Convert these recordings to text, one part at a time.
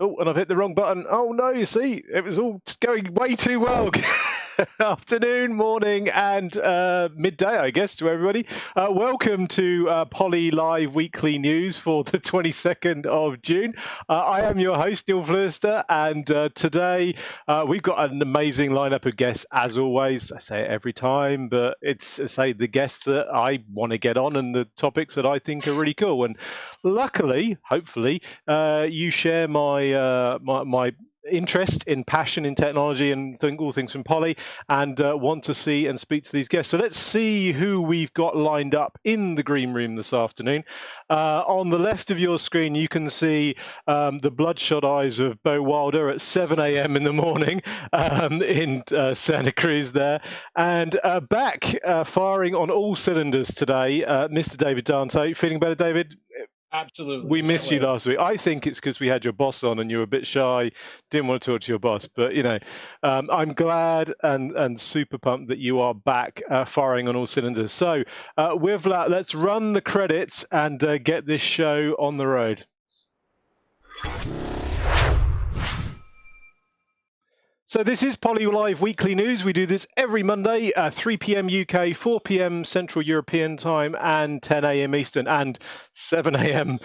Oh, and I've hit the wrong button. Oh no, you see, it was all going way too well. Afternoon, morning, and midday, I guess, to everybody. Welcome to Poly Live Weekly News for the 22nd of June. I am your host, Neil Fleuster, and today we've got an amazing lineup of guests, as always. I say it every time, but it's, say, the guests that I want to get on and the topics that I think are really cool. And luckily, hopefully, you share my interest in passion in technology and all things from Poly, and want to see and speak to these guests. So let's see who we've got lined up in the green room this afternoon. On the left of your screen, you can see the bloodshot eyes of Beau Wilder at 7 a.m. in the morning in Santa Cruz there. And back firing on all cylinders today, Mr. David Dante. Feeling better, David? Absolutely. We missed you last week. I think it's because we had your boss on and you were a bit shy, didn't want to talk to your boss. But, I'm glad and super pumped that you are back firing on all cylinders. So with that, let's run the credits and get this show on the road. So this is Poly Live Weekly News. We do this every Monday, 3 p.m. UK, 4 p.m. Central European Time, and 10 a.m. Eastern, and 7 a.m.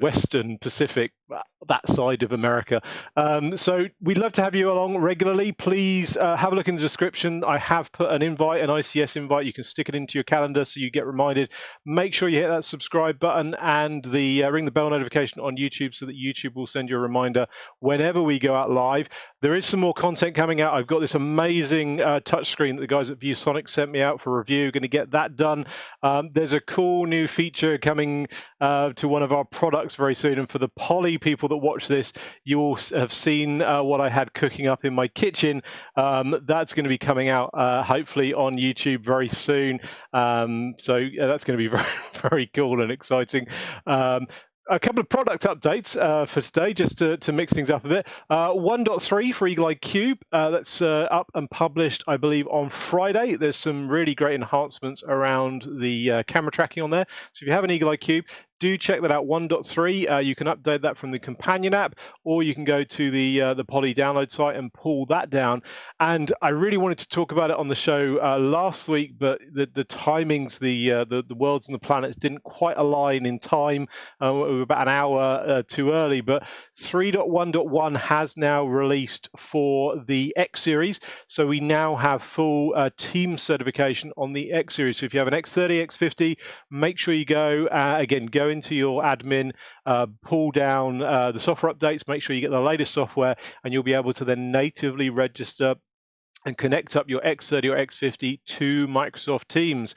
Western Pacific, that side of America. So we'd love to have you along regularly. Please have a look in the description. I have put an invite, an ICS invite. You can stick it into your calendar so you get reminded. Make sure you hit that subscribe button and the ring the bell notification on YouTube so that YouTube will send you a reminder whenever we go out live. There is some more content coming out. I've got this amazing touchscreen that the guys at ViewSonic sent me out for review. Going to get that done. There's a cool new feature coming to one of our products very soon. And for the Poly people that watch this, you will have seen what I had cooking up in my kitchen. That's going to be coming out hopefully on YouTube very soon. So that's going to be very, very cool and exciting. A couple of product updates for today, just to mix things up a bit. 1.3 for Eagle Eye Cube, that's up and published, I believe, on Friday. There's some really great enhancements around the camera tracking on there. So if you have an Eagle Eye Cube, do check that out. 1.3. You can update that from the companion app, or you can go to the Poly download site and pull that down. And I really wanted to talk about it on the show last week, but the timings, the worlds and the planets didn't quite align in time. We were about an hour too early. But 3.1.1 has now released for the X series, so we now have full team certification on the X series. So if you have an X30, X50, make sure you go into your admin, pull down the software updates, make sure you get the latest software, and you'll be able to then natively register and connect up your X30 or X50 to Microsoft Teams.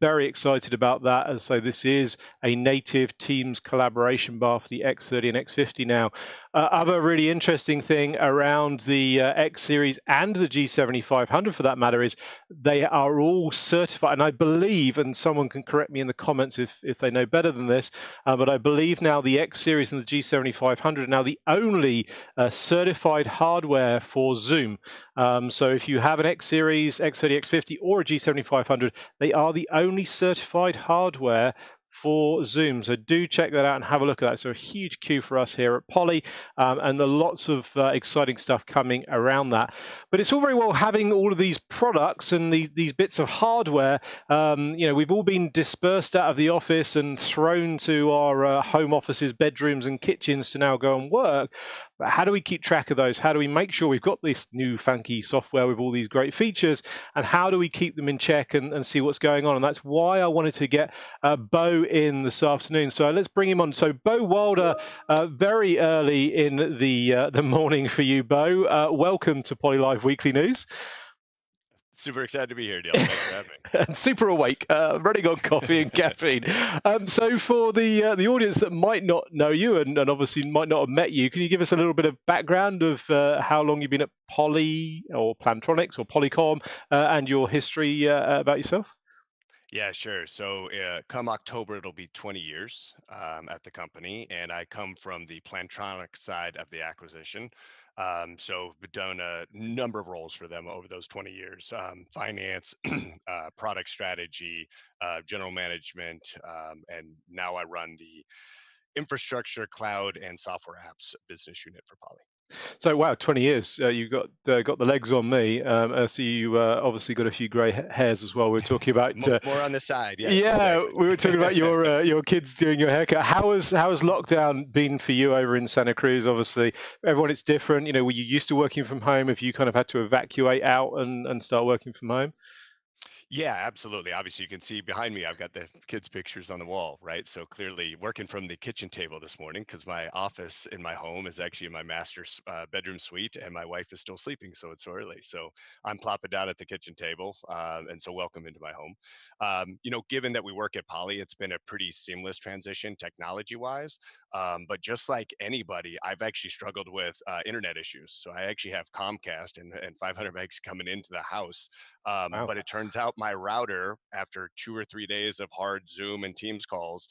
Very excited about that. And so this is a native Teams collaboration bar for the X30 and X50 now. Other really interesting thing around the X series and the G7500 for that matter is they are all certified. And I believe, and someone can correct me in the comments if they know better than this, but I believe now the X series and the G7500 are now the only certified hardware for Zoom. So if you have an X series, X30, X50, or a G7500, they are the only certified hardware for Zoom. So do check that out and have a look at that. So a huge queue for us here at Poly, and there are lots of exciting stuff coming around that. But it's all very well having all of these products and these bits of hardware. We've all been dispersed out of the office and thrown to our home offices, bedrooms and kitchens to now go and work. But how do we keep track of those? How do we make sure we've got this new funky software with all these great features? And how do we keep them in check and see what's going on? And that's why I wanted to get Beau in this afternoon. So let's bring him on. So Beau Wilder, very early in the morning for you, Beau. Welcome to Poly Live Weekly News. Super excited to be here, Neil. Thanks for having me. And super awake, running on coffee and caffeine. So for the audience that might not know you and obviously might not have met you, can you give us a little bit of background of how long you've been at Poly or Plantronics or Polycom and your history about yourself? Yeah, sure. So come October, it'll be 20 years at the company, and I come from the Plantronics side of the acquisition. So we've done a number of roles for them over those 20 years: finance, product strategy, general management, and now I run the infrastructure, cloud, and software apps business unit for Poly. So wow, 20 years. You got the legs on me. I see you obviously got a few grey hairs as well. We are talking about More on the side, yes, yeah, exactly. we were talking about your kids doing your haircut. How has lockdown been for you over in Santa Cruz? Obviously, everyone it's different. You know, were you used to working from home? Have you kind of had to evacuate out and start working from home? Yeah, absolutely. Obviously, you can see behind me, I've got the kids' pictures on the wall, right? So clearly working from the kitchen table this morning because my office in my home is actually in my master's bedroom suite, and my wife is still sleeping, so it's so early. So I'm plopping down at the kitchen table, and so welcome into my home. Given that we work at Poly, it's been a pretty seamless transition technology-wise. But just like anybody, I've actually struggled with internet issues. So I actually have Comcast and 500 megs coming into the house, Wow, but it turns out my router, after 2 or 3 days of hard Zoom and Teams calls,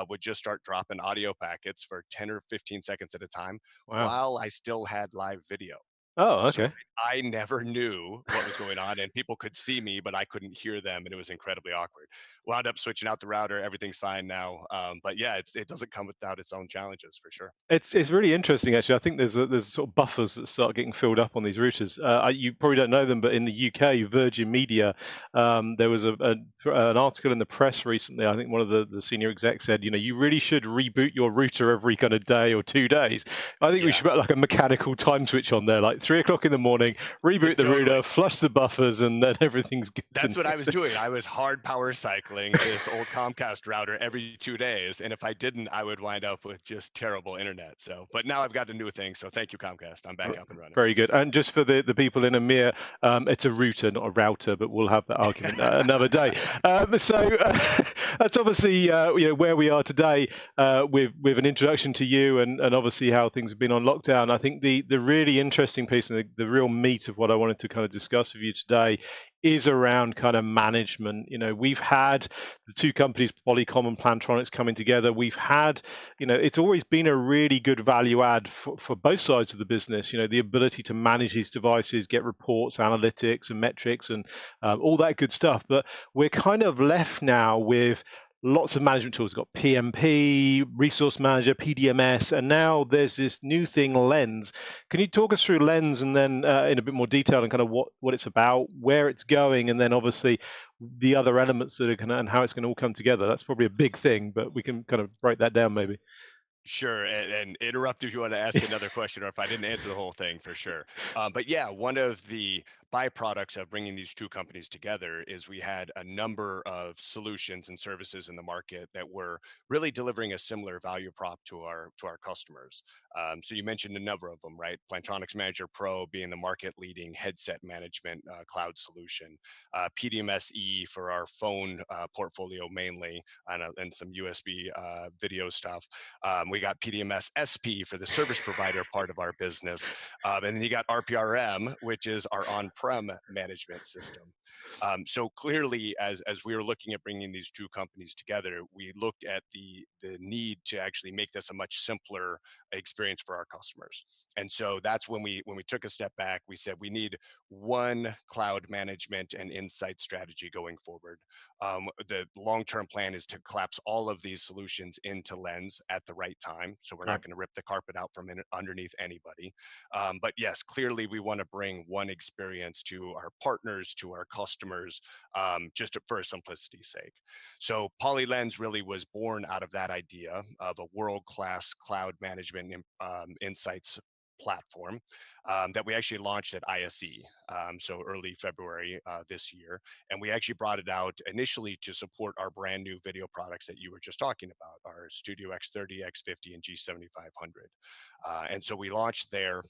would just start dropping audio packets for 10 or 15 seconds at a time wow. while I still had live video. Oh, So okay. I never knew what was going on, and people could see me, but I couldn't hear them, and it was incredibly awkward. Wound up switching out the router. Everything's fine now. But yeah, it doesn't come without its own challenges for sure. It's really interesting actually. I think there's sort of buffers that start getting filled up on these routers. You probably don't know them, but in the UK, Virgin Media, there was an article in the press recently. I think one of the senior execs said, you know, you really should reboot your router every kind of day or 2 days. I think we Yeah, should put like a mechanical time switch on there, like 3 o'clock in the morning, reboot the totally. router, flush the buffers, and then everything's good the That's what I next was day. doing. I was hard power cycling this old Comcast router every 2 days, and if I didn't, I would wind up with just terrible internet. So, but now I've got a new thing. So thank you, Comcast. I'm back up and running. Very good. And just for the people in EMEA, it's a router, not a router, but we'll have that argument another day. That's obviously where we are today with an introduction to you and obviously how things have been on lockdown. I think the really interesting piece and the real meat of what I wanted to kind of discuss with you today is around kind of management. You know, we've had the two companies, Polycom and Plantronics, coming together. We've had, you know, it's always been a really good value add for both sides of the business. You know, the ability to manage these devices, get reports, analytics, and metrics, and all that good stuff. But we're kind of left now with lots of management tools. We've got PMP, Resource Manager, PDMS, and now there's this new thing, Lens. Can you talk us through Lens and then in a bit more detail and kind of what it's about, where it's going, and then obviously the other elements that are going to and how it's going to all come together? That's probably a big thing, but we can kind of break that down maybe. Sure, and interrupt if you want to ask another question or if I didn't answer the whole thing for sure. But yeah, one of the byproducts of bringing these two companies together is we had a number of solutions and services in the market that were really delivering a similar value prop to our customers. So you mentioned a number of them, right? Plantronics Manager Pro being the market leading headset management cloud solution, PDMSE for our phone portfolio mainly, and some USB video stuff. We got PDMS SP for the service provider part of our business. And then you got RPRM, which is our on-prem management system. So clearly, as we were looking at bringing these two companies together, we looked at the need to actually make this a much simpler experience for our customers. And so that's when we took a step back, we said we need one cloud management and insight strategy going forward. The long-term plan is to collapse all of these solutions into Lens at the right time. So we're Right. not going to rip the carpet out from underneath anybody. But yes, clearly we want to bring one experience to our partners, to our customers, just for simplicity's sake. So PolyLens really was born out of that idea of a world-class cloud management insights platform that we actually launched at ISE, so early February this year. And we actually brought it out initially to support our brand new video products that you were just talking about, our Studio X30, X50, and G7500. And so we launched there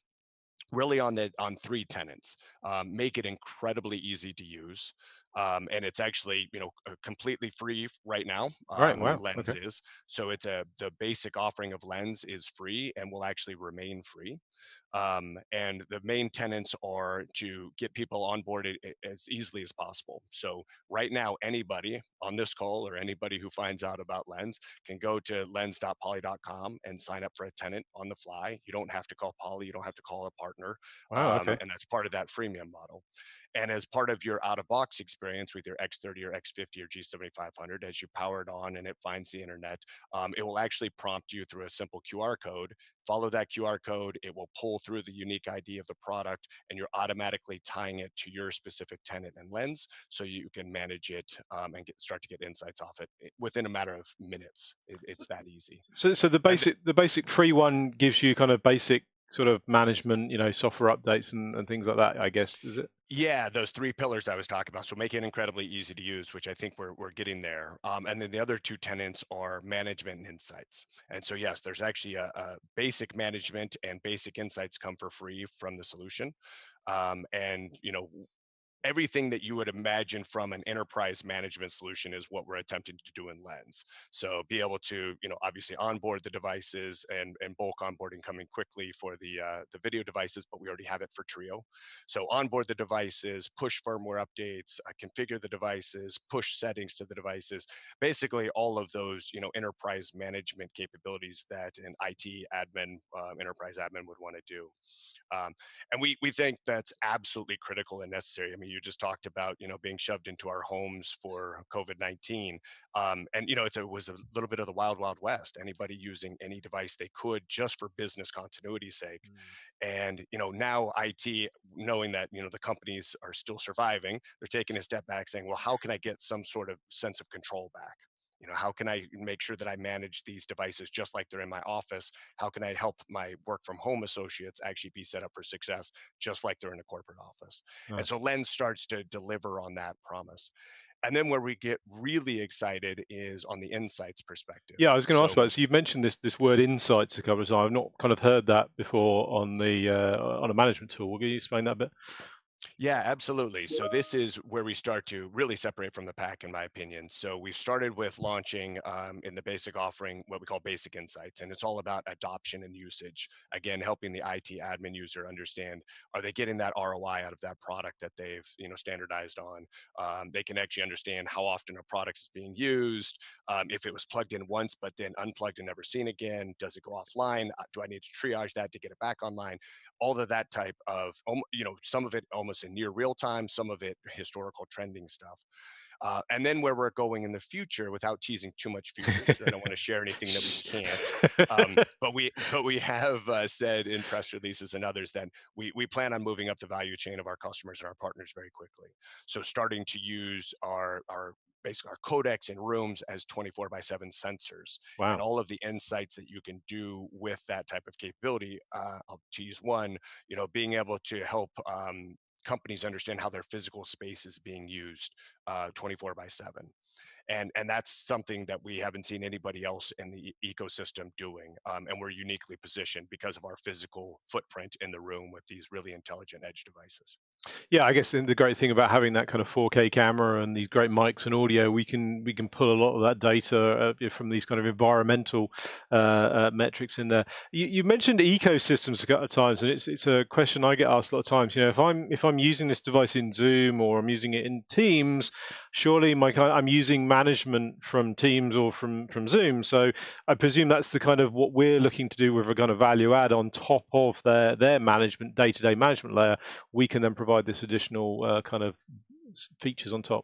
really on three tenants. Make it incredibly easy to use. And it's actually, completely free right now. Right. Wow. Lens Okay. is. So the basic offering of Lens is free and will actually remain free. And the main tenets are to get people onboarded as easily as possible. So right now, anybody on this call or anybody who finds out about Lens can go to lens.poly.com and sign up for a tenant on the fly. You don't have to call Poly, you don't have to call a partner, Wow. Okay. and that's part of that freemium model. And as part of your out of box experience with your X30 or X50 or G7500, as you power it on and it finds the internet, it will actually prompt you through a simple QR code. Follow that QR code, it will pull through the unique ID of the product, and you're automatically tying it to your specific tenant and lens so you can manage it and start to get insights off it within a matter of minutes. It's that easy. So And the basic free one gives you kind of basic sort of management, software updates and things like that, I guess, is it? Yeah, those three pillars I was talking about. So make it incredibly easy to use, which I think we're getting there. And then the other two tenants are management and insights. And so yes, there's actually a basic management and basic insights come for free from the solution. And everything that you would imagine from an enterprise management solution is what we're attempting to do in Lens. So be able to, obviously onboard the devices and bulk onboarding coming quickly for the video devices, but we already have it for Trio. So onboard the devices, push firmware updates, configure the devices, push settings to the devices, basically all of those, enterprise management capabilities that an IT admin, enterprise admin would want to do. Um, and we think that's absolutely critical and necessary. I mean, you just talked about being shoved into our homes for COVID-19, and it was a little bit of the wild west. Anybody using any device they could just for business continuity's sake, Mm. and now IT, knowing that the companies are still surviving, they're taking a step back, saying, well, how can I get some sort of sense of control back? How can I make sure that I manage these devices just like they're in my office? How can I help my work from home associates actually be set up for success just like they're in a corporate office? And Nice. so Lens starts to deliver on that promise. And then where we get really excited is on the insights perspective. Yeah, I was going to ask So about. So you've mentioned this word insights a couple of times. I've not kind of heard that before on the on a management tool. Can you explain that a bit? yeah, absolutely. So this is where we start to really separate from the pack, in my opinion. So we started with launching in the basic offering what we call basic insights, and it's all about adoption and usage. Again, helping the IT admin user understand, are they getting that ROI out of that product that they've standardized on. They can actually understand how often a product is being used. If it was plugged in once but then unplugged and never seen again, does it go offline? Do I need to triage that to get it back online? All of that type of, some of it almost in near real time, some of it historical trending stuff. And then where we're going in the future, without teasing too much future, because I don't want to share anything that we can't. But we have said in press releases and others that we plan on moving up the value chain of our customers and our partners very quickly. So starting to use our basically our codecs in rooms as 24/7 sensors, and Wow. all of the insights that you can do with that type of capability. I'll tease one, being able to help companies understand how their physical space is being used 24/7. And that's something that we haven't seen anybody else in the ecosystem doing. And we're uniquely positioned because of our physical footprint in the room with these really intelligent edge devices. Yeah, I guess the great thing about having that kind of 4K camera and these great mics and audio, we can pull a lot of that data from these kind of environmental metrics in there. You mentioned ecosystems a couple of times, and it's a question I get asked a lot of times. If I'm using this device in Zoom or I'm using it in Teams, surely I'm using management from Teams or from Zoom. So I presume that's the kind of what we're looking to do with a kind of value add on top of their management day-to-day management layer. We can then provide this additional kind of features on top.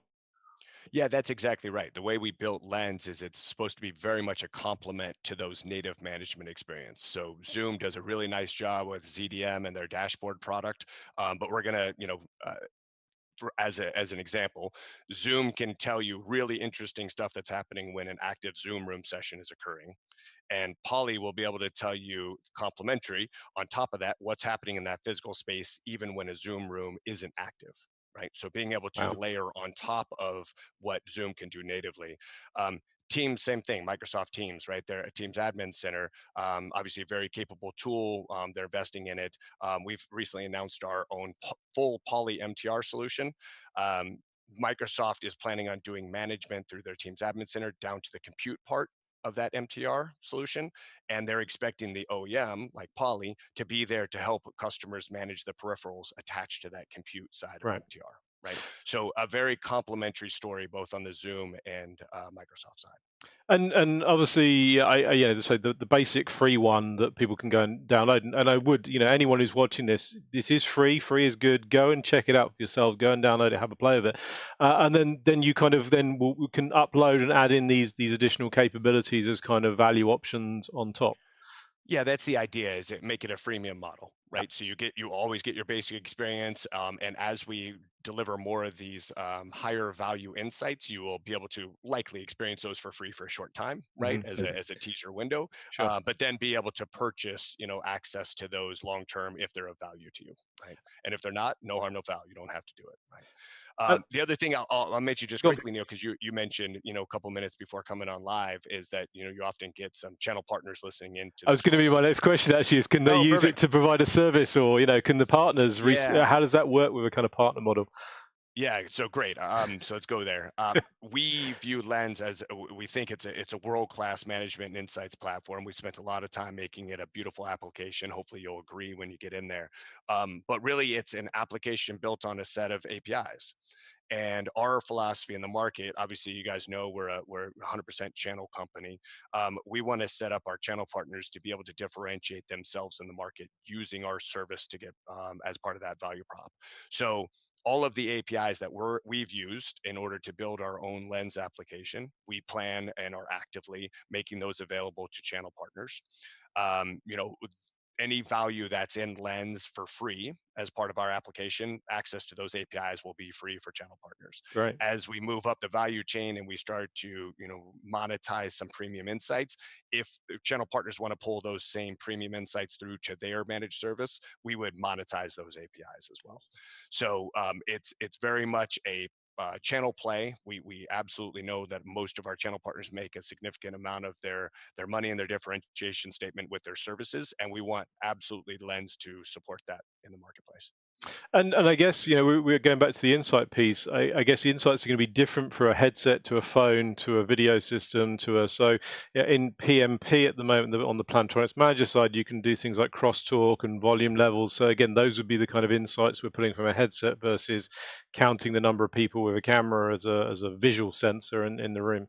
Yeah, that's exactly right. The way we built Lens is it's supposed to be very much a complement to those native management experience. So Zoom does a really nice job with ZDM and their dashboard product, but we're gonna, as an example, Zoom can tell you really interesting stuff that's happening when an active Zoom room session is occurring, and Poly will be able to tell you complementary on top of that what's happening in that physical space even when a Zoom room isn't active. Right, so being able to Wow. layer on top of what Zoom can do natively. Teams, same thing. Microsoft Teams, right there, a Teams Admin Center, obviously a very capable tool. They're investing in it. We've recently announced our own full Poly MTR solution. Um, Microsoft is planning on doing management through their Teams Admin Center down to the compute part. of that MTR solution, and they're expecting the OEM, like Poly, to be there to help customers manage the peripherals attached to that compute side of Right. MTR, right? So a very complementary story, both on the Zoom and Microsoft side. And obviously, yeah, so the basic free one that people can go and download, and I would, anyone who's watching this is free. Free is good. Go and check it out for yourselves. Go and download it, have a play of it, and then you kind of then we can upload and add in these additional capabilities as kind of value options on top. Yeah, that's the idea, is it make it a freemium model, right? So you always get your basic experience, and as we deliver more of these higher value insights, you will be able to likely experience those for free for a short time, right? As So a teaser window, sure. but then be able to purchase, access to those long term if they're of value to you, right? And if they're not, no harm, no foul. You don't have to do it, right? And The other thing I'll mention just go on. quickly, Neil, because you mentioned, a couple minutes before coming on live, is that you often get some channel partners listening into I was this going to be my program. next question actually is can they Oh, use it perfect. to provide a service or can the partners Yeah. how does that work with a kind of partner model? Yeah, so great. So let's go there. We view Lens as we think it's a world-class management and insights platform. We spent a lot of time making it a beautiful application. Hopefully, you'll agree when you get in there. But really, it's an application built on a set of APIs. And our philosophy in the market, obviously, you guys know we're 100% channel company. We want to set up our channel partners to be able to differentiate themselves in the market using our service to get as part of that value prop. So all of the APIs that we've used in order to build our own Lens application, we plan and are actively making those available to channel partners. Any value that's in Lens for free as part of our application, access to those APIs will be free for channel partners. Great. As we move up the value chain and we start to, monetize some premium insights, if the channel partners want to pull those same premium insights through to their managed service, we would monetize those APIs as well. So it's very much a channel play. We absolutely know that most of our channel partners make a significant amount of their money and their differentiation statement with their services, and we want absolutely Lens to support that in the marketplace. And I guess we're going back to the insight piece. I guess the insights are going to be different for a headset to a phone to a video system to a so yeah, in PMP at the moment on the Plantronics Manager side, you can do things like crosstalk and volume levels. So again, those would be the kind of insights we're putting from a headset versus counting the number of people with a camera as a visual sensor in the room.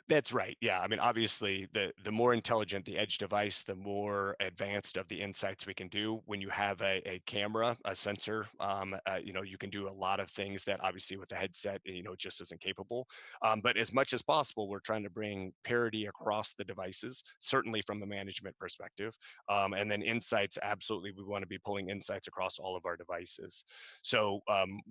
That's right. Yeah. I mean, obviously, the more intelligent the edge device, the more advanced of the insights we can do. When you have a camera, a sensor, you can do a lot of things that obviously with the headset, just isn't capable. But as much as possible, we're trying to bring parity across the devices, certainly from a management perspective. And then insights, absolutely, we want to be pulling insights across all of our devices. So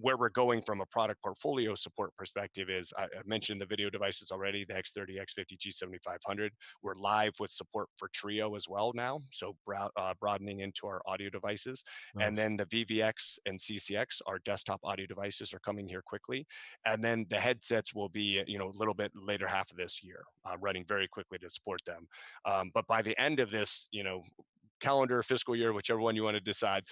where we're going from a product portfolio support perspective is I mentioned the video devices already, the X30, X50, G7500. We're live with support for Trio as well now, so broadening into our audio devices. And Nice. then the VVX and CCX, our desktop audio devices, are coming here quickly. And then the headsets will be, a little bit later half of this year, running very quickly to support them. But by the end of this, calendar, fiscal year, whichever one you want to decide,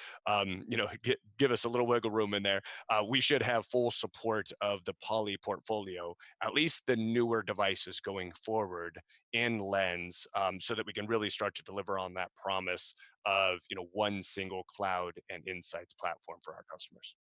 give us a little wiggle room in there. We should have full support of the Poly portfolio, at least the newer devices going forward in Lens, so that we can really start to deliver on that promise of one single cloud and insights platform for our customers.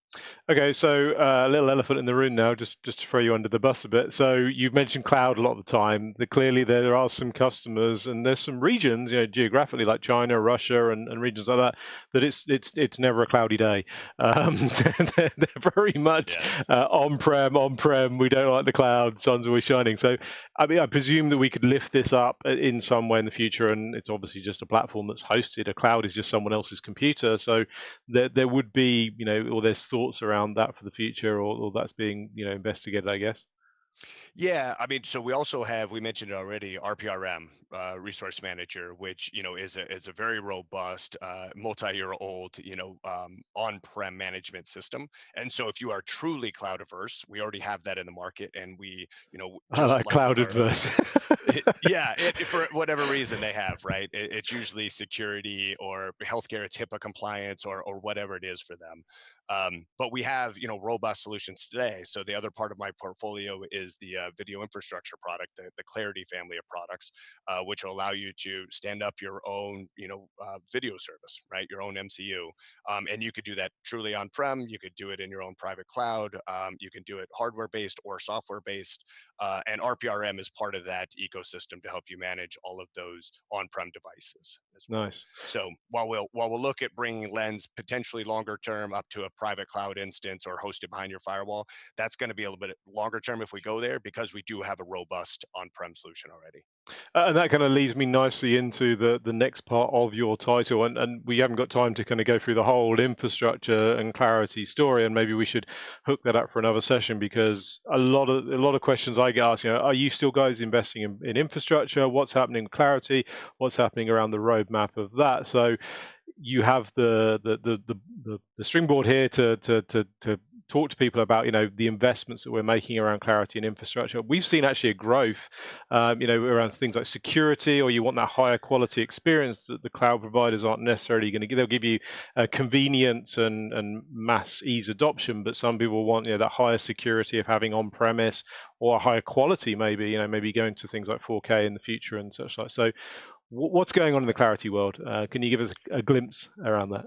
Okay, so a little elephant in the room now, just to throw you under the bus a bit. So you've mentioned cloud a lot of the time. Clearly, there are some customers and there's some regions, geographically like China, Russia, and regions like that, that it's never a cloudy day. They're very much Yes. on-prem. We don't like the cloud. Sun's always shining. So, I mean, I presume that we could lift this up in some way in the future, and it's obviously just a platform that's hosted. A cloud is just someone else's computer. So there would be, or there's thoughts around that for the future, or that's being, investigated, I guess. Yeah, I mean, so we also have, we mentioned it already, RPRM, Resource Manager, which is a very robust, multi-year old, on-prem management system. And so if you are truly cloud averse, we already have that in the market, and we, I just like like with cloud our adverse. yeah, for whatever reason they have, right? It's usually security or healthcare, it's HIPAA compliance or whatever it is for them. But we have, robust solutions today. So the other part of my portfolio is the video infrastructure product, the Clarity family of products, which will allow you to stand up your own, video service, right? Your own MCU. And you could do that truly on-prem. You could do it in your own private cloud. You can do it hardware-based or software-based. And RPRM is part of that ecosystem to help you manage all of those on-prem devices as well. Nice. So while we'll look at bringing Lens potentially longer term up to a private cloud instance or hosted behind your firewall, that's going to be a little bit longer term if we go there, because we do have a robust on-prem solution already. And that kind of leads me nicely into the next part of your title, and we haven't got time to kind of go through the whole infrastructure and clarity story, and maybe we should hook that up for another session, because a lot of questions I get asked, are you still guys investing in infrastructure? What's happening with clarity? What's happening around the roadmap of that? So you have the springboard here to talk to people about the investments that we're making around clarity and infrastructure. We've seen actually a growth, around things like security, or you want that higher quality experience that the cloud providers aren't necessarily going to give. They'll give you convenience and mass ease adoption, but some people want that higher security of having on premise, or a higher quality, maybe going to things like 4K in the future and such like. So what's going on in the clarity world? Can you give us a glimpse around that?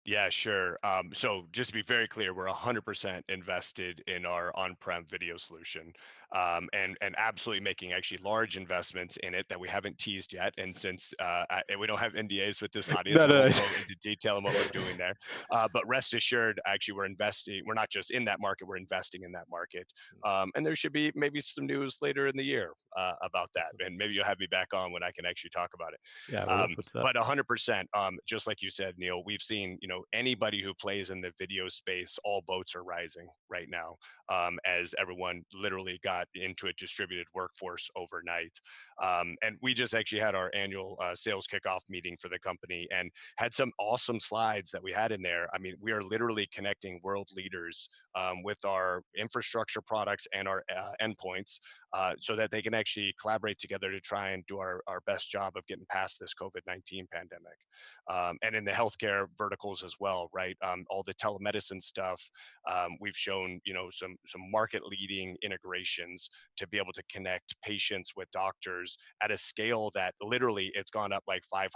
Yeah, sure. So just to be very clear, we're 100% invested in our on-prem video solution, and absolutely making actually large investments in it that we haven't teased yet. And since and we don't have NDAs with this audience, No, I no. won't go into detail on what we're doing there. But rest assured, actually, we're investing. We're not just in that market; we're investing in that market. And there should be maybe some news later in the year about that, and maybe you'll have me back on when I can actually talk about it. Yeah, we'll look forward to that. But 100%, just like you said, Neil, we've seen, anybody who plays in the video space, all boats are rising right now, as everyone literally got into a distributed workforce overnight. And we just actually had our annual sales kickoff meeting for the company, and had some awesome slides that we had in there. I mean, we are literally connecting world leaders with our infrastructure products and our endpoints, so that they can actually collaborate together to try and do our best job of getting past this COVID-19 pandemic. And in the healthcare verticals as well, right? All the telemedicine stuff, we've shown, some market leading integrations to be able to connect patients with doctors at a scale that literally it's gone up like 500%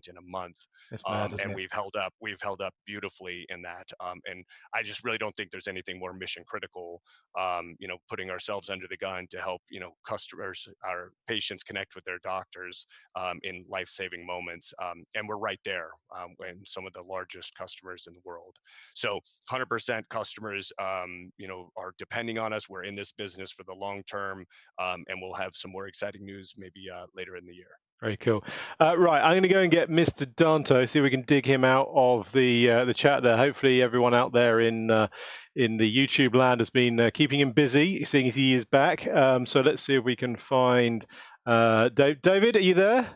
in a month. It's mad, isn't And it? we've held up beautifully in that. And I just really don't think there's anything more mission critical, putting ourselves under the gun to help, customers, our patients connect with their doctors in life-saving moments. And we're right there when some of the largest customers in the world. So 100% customers, are depending on us. We're in this business for the long term, and we'll have some more exciting news maybe later in the year. Very cool. Right, I'm going to go and get Mr. Danto, see if we can dig him out of the chat there. Hopefully, everyone out there in the YouTube land has been keeping him busy, seeing as he is back. So let's see if we can find David. Are you there?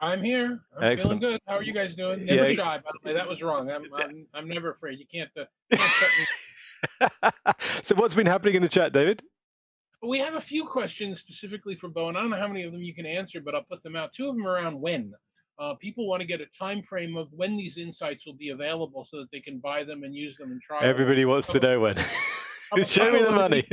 I'm here. I'm feeling Excellent. good. How are you guys doing? Never Yeah. shy, by the way. That was wrong. I'm never afraid. You can't shut me. So what's been happening in the chat, David? We have a few questions specifically for Bo, and I don't know how many of them you can answer, but I'll put them out. Two of them around when. People want to get a time frame of when these insights will be available so that they can buy them and use them and trial them. Everybody wants to know when. A Show me the couple of money.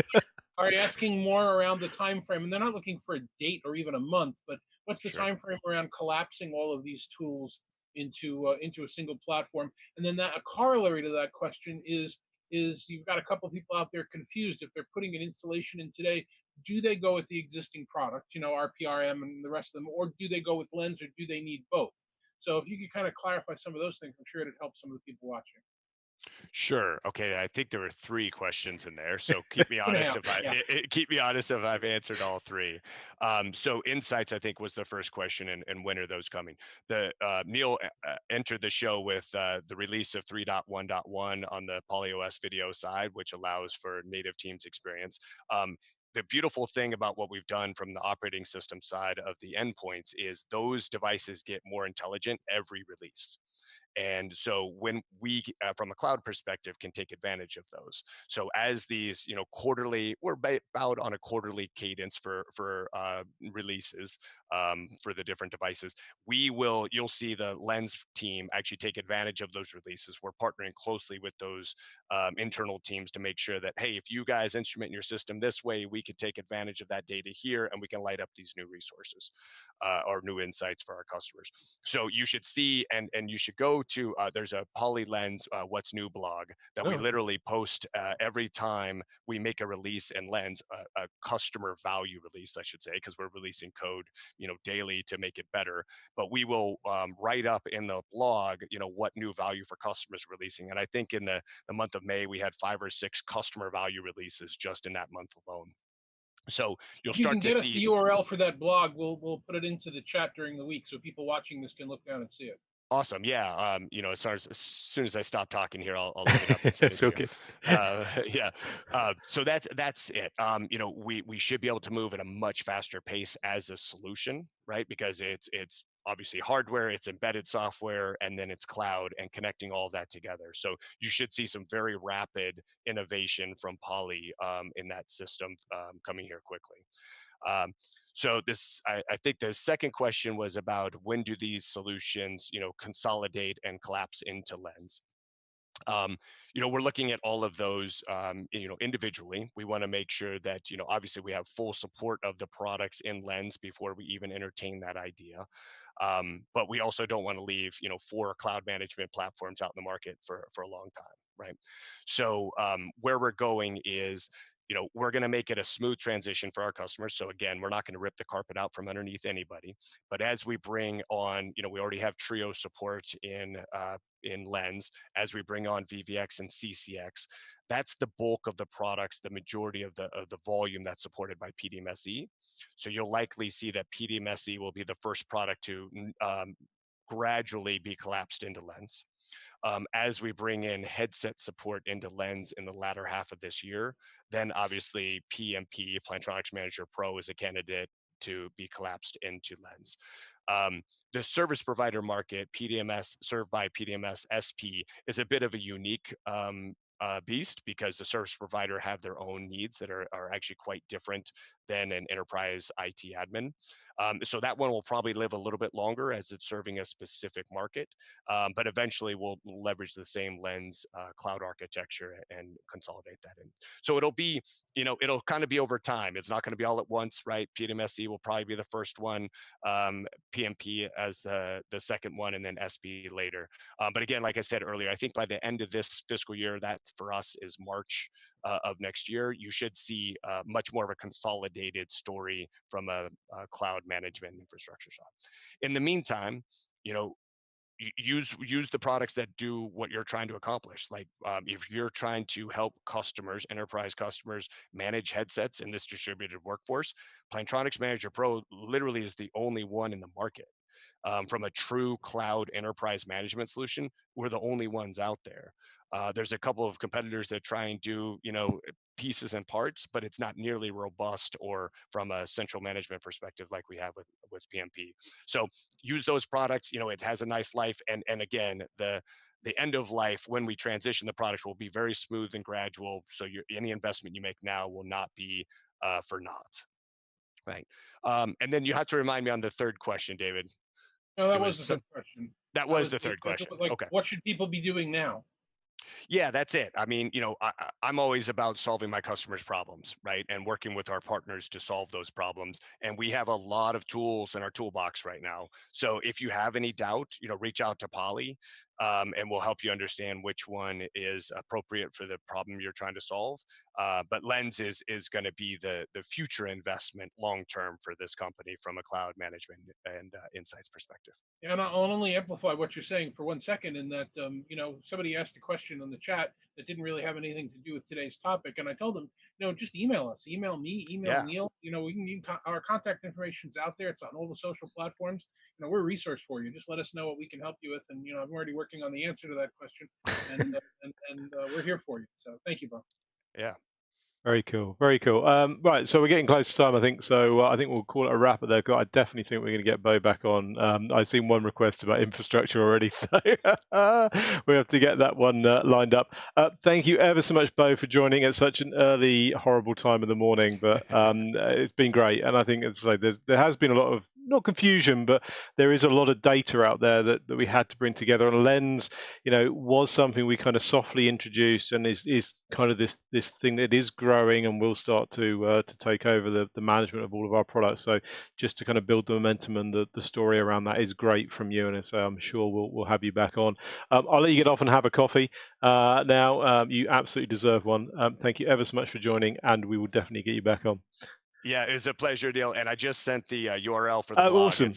are asking more around the time frame, and they're not looking for a date or even a month, but what's the Sure. time frame around collapsing all of these tools into a single platform? And then that a corollary to that question is you've got a couple of people out there confused if they're putting an installation in today. Do they go with the existing product, RPRM and the rest of them, or do they go with Lens, or do they need both? So if you could kind of clarify some of those things, I'm sure it'd help some of the people watching. Sure. Okay. I think there were three questions in there, so keep me Two and a honest half, if I yeah. keep me honest if I've answered all three. So insights, I think, was the first question, and when are those coming? The Neil entered the show with the release of 3.1.1 on the PolyOS video side, which allows for native Teams experience. The beautiful thing about what we've done from the operating system side of the endpoints is those devices get more intelligent every release. And so when we, from a cloud perspective, can take advantage of those. So as these, quarterly, we're about on a quarterly cadence for releases for the different devices. You'll see the Lens team actually take advantage of those releases. We're partnering closely with those internal teams to make sure that, hey, if you guys instrument your system this way, we could take advantage of that data here, and we can light up these new resources or new insights for our customers. So you should see, and you should go to, there's a PolyLens What's New blog that we Oh, literally post every time we make a release in Lens, a customer value release, I should say, because we're releasing code, daily to make it better. But we will write up in the blog, what new value for customers releasing. And I think in the month of May, we had 5 or 6 customer value releases just in that month alone. So you'll If you start can to get us the see. URL for that blog, we'll put it into the chat during the week so people watching this can look down and see it. Awesome. Yeah. As soon as I stop talking here, I'll look it up and send it it's to you. okay. Yeah. So that's it. We should be able to move at a much faster pace as a solution, right? Because it's obviously hardware, it's embedded software, and then it's cloud, and connecting all of that together. So you should see some very rapid innovation from Poly in that system coming here quickly. Um, so I think the second question was about when do these solutions, consolidate and collapse into Lens. Um, we're looking at all of those, individually. We want to make sure that, obviously we have full support of the products in Lens before we even entertain that idea. But we also don't want to leave, 4 cloud management platforms out in the market for a long time, right? So where we're going is, we're going to make it a smooth transition for our customers. So again, we're not going to rip the carpet out from underneath anybody. But as we bring on, we already have Trio support in Lens. As we bring on VVX and CCX, that's the bulk of the products, the majority of the volume that's supported by PDMSE. So you'll likely see that PDMSE will be the first product to gradually be collapsed into Lens. As we bring in headset support into Lens in the latter half of this year, then obviously PMP, Plantronics Manager Pro, is a candidate to be collapsed into Lens. The service provider market, PDMS, served by PDMS SP, is a bit of a unique beast, because the service provider have their own needs that are actually quite different than an enterprise IT admin. So that one will probably live a little bit longer as it's serving a specific market, but eventually we'll leverage the same Lens cloud architecture and consolidate that in. So it'll be, it'll kind of be over time. It's not going to be all at once, right? PDMSE will probably be the first one, PMP as the second one, and then SP later. But again, like I said earlier, I think by the end of this fiscal year, that for us is March of next year, you should see much more of a consolidated story from a cloud management infrastructure shop. In the meantime, use the products that do what you're trying to accomplish. Like if you're trying to help customers, enterprise customers, manage headsets in this distributed workforce, Plantronics Manager Pro literally is the only one in the market. From a true cloud enterprise management solution, we're the only ones out there. There's a couple of competitors that try and do, pieces and parts, but it's not nearly robust or from a central management perspective like we have with PMP. So use those products. It has a nice life, and again, the end of life when we transition the product will be very smooth and gradual. So any investment you make now will not be for naught. Right. And then you have to remind me on the third question, David. No, It that was the was third question. that That was was the third question. like, Okay. what should people be doing now? Yeah, that's it. I mean, I'm always about solving my customers' problems, right? And working with our partners to solve those problems. And we have a lot of tools in our toolbox right now. So if you have any doubt, reach out to Polly, and we'll help you understand which one is appropriate for the problem you're trying to solve. But Lens is going to be the future investment long term for this company from a cloud management and insights perspective. Yeah, and I'll only amplify what you're saying for 1 second, in that, somebody asked a question in the chat that didn't really have anything to do with today's topic, and I told them, just email us, email me, email Yeah. Neil. Our contact information's out there. It's on all the social platforms. We're a resource for you. Just let us know what we can help you with, and I'm already working on the answer to that question, and we're here for you. So thank you, Bo. Yeah. Very cool. Very cool. Right, so we're getting close to time, I think. So I think we'll call it a wrap there. 'Cause I definitely think we're going to get Beau back on. I've seen one request about infrastructure already, so we have to get that one lined up. Thank you ever so much, Beau, for joining at such an early, horrible time of the morning. But it's been great, and I think it's like there has been a lot of not confusion, but there is a lot of data out there that we had to bring together. And Lens, was something we kind of softly introduced, and is kind of this thing that is growing and will start to take over the management of all of our products. So just to kind of build the momentum and the story around that is great from you, and so I'm sure we'll have you back on. I'll let you get off and have a coffee now. You absolutely deserve one. Thank you ever so much for joining, and we will definitely get you back on. Yeah, it was a pleasure, Neil. And I just sent the URL for the blog. Awesome.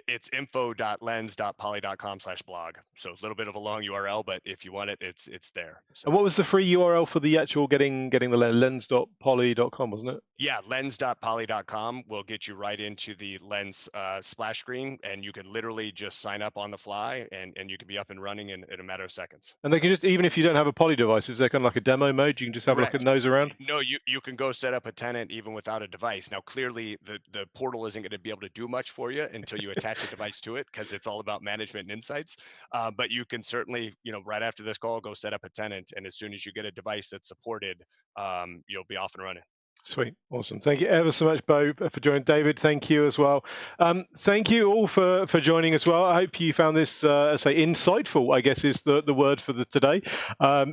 It's info.lens.poly.com/blog. So a little bit of a long URL, but if you want it, it's there. So. And what was the free URL for the actual getting the lens.poly.com, wasn't it? Yeah, lens.poly.com will get you right into the Lens splash screen, and you can literally just sign up on the fly, and you can be up and running in a matter of seconds. And they can just, even if you don't have a Poly device, is there kind of like a demo mode? You can just have Correct. a look at nose around? No, you can go set up a tenant even without a device. Now, clearly, the portal isn't going to be able to do much for you until you attach a device to it, because it's all about management and insights. But you can certainly, right after this call, go set up a tenant, and as soon as you get a device that's supported, you'll be off and running. Sweet. Awesome. Thank you ever so much, Beau, for joining. David, thank you as well. Thank you all for joining as well. I hope you found this, insightful, I guess is the word for today.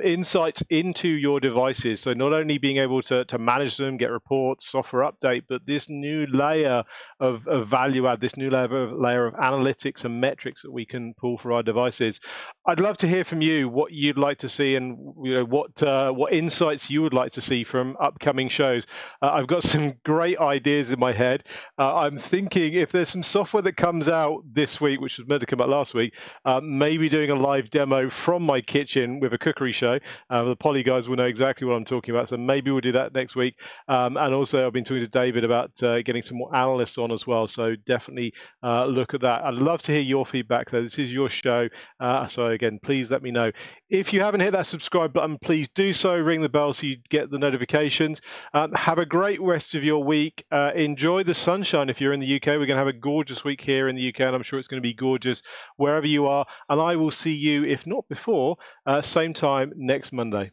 Insights into your devices. So not only being able to manage them, get reports, software update, but this new layer of value add, this new layer of analytics and metrics that we can pull for our devices. I'd love to hear from you what you'd like to see, and what insights you would like to see from upcoming shows. I've got some great ideas in my head. I'm thinking if there's some software that comes out this week, which was meant to come out last week, maybe doing a live demo from my kitchen with a cookery show. The Poly guys will know exactly what I'm talking about, so maybe we'll do that next week. And also I've been talking to David about getting some more analysts on as well, so definitely look at that. I'd love to hear your feedback though. This is your show, so again, please let me know. If you haven't hit that subscribe button, please do so. Ring the bell so you get the notifications. Have a great rest of your week. Enjoy the sunshine if you're in the UK. We're going to have a gorgeous week here in the UK, and I'm sure it's going to be gorgeous wherever you are. And I will see you, if not before, same time next Monday.